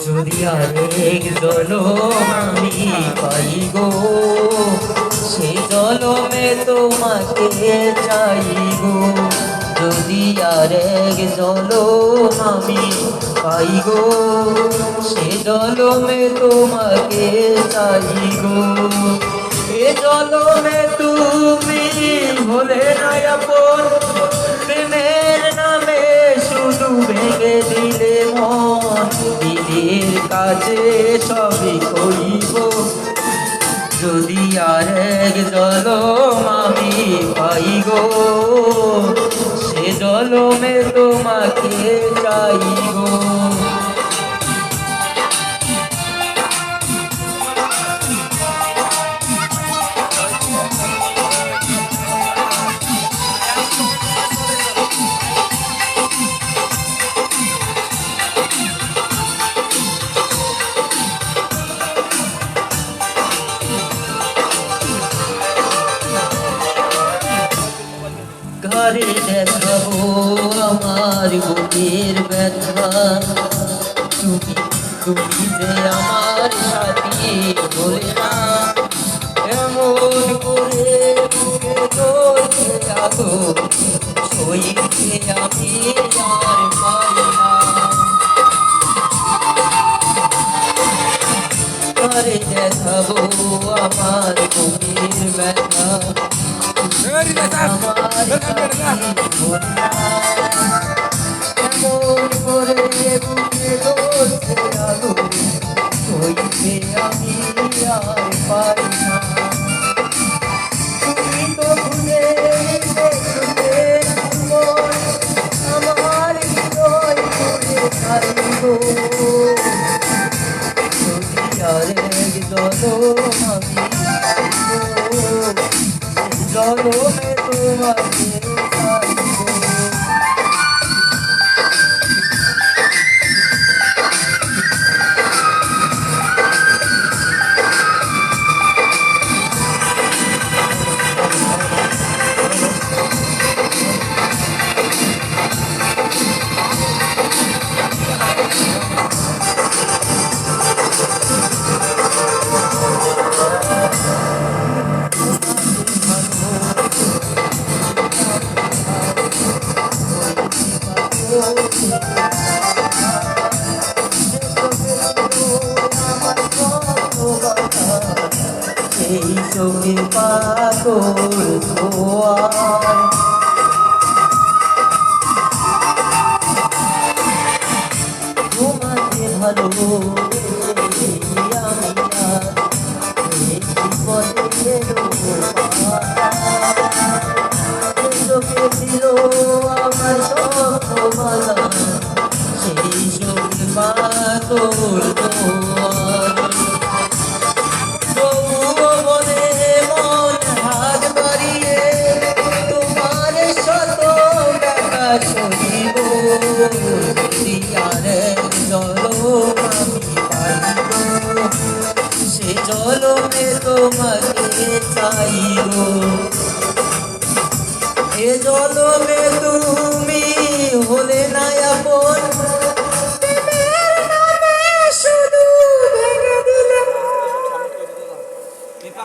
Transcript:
যদি আরেক জনম আমি পাই গো, সে জনমে তোমাকে চাই গো। যদি আরেক জনম আমি পাই গো, সে জনমে তোমাকে চাই গো। এ জনমে তুমি হলে না আপন, প্রেমের নামে শুধু ভেঙে দিলে মন। দিদির কাছে সবই কইব, যদি আরেক জনম আমি পাই গো, সে জনমে তোমাকে চাই গো। ঘরে দেখাবো আমার বুকের ব্যথা, তুমি তুমি যে আমার সাথী বলে না। এমন করে বুকে চলছে আতো, সইতে আমি আর পারি না। ঘরে দেখাবো আমার বুকের ব্যথা, এমন করে বুকে চলছে আলো, সইতে আমি আর পারি না। তুমি তো ভুলে গেলে আমার হৃদয় করে কাঁদিব, যদি আরেক জনম আমি পাই গো, জনমে তোমাকে চাই গো। এই চোখে পাগল ছোঁয়ার, তোমাকে ভালোবেসে আমি আর এই জীবনে চোখে ছিল আমার স্বপ্নমালা, সেই চোখে পাগল ছোঁয়ার। সইব, যদি আরেক জনম আমি পাই গো, সে জনমে তোমাকে চাই গো। এ জনমে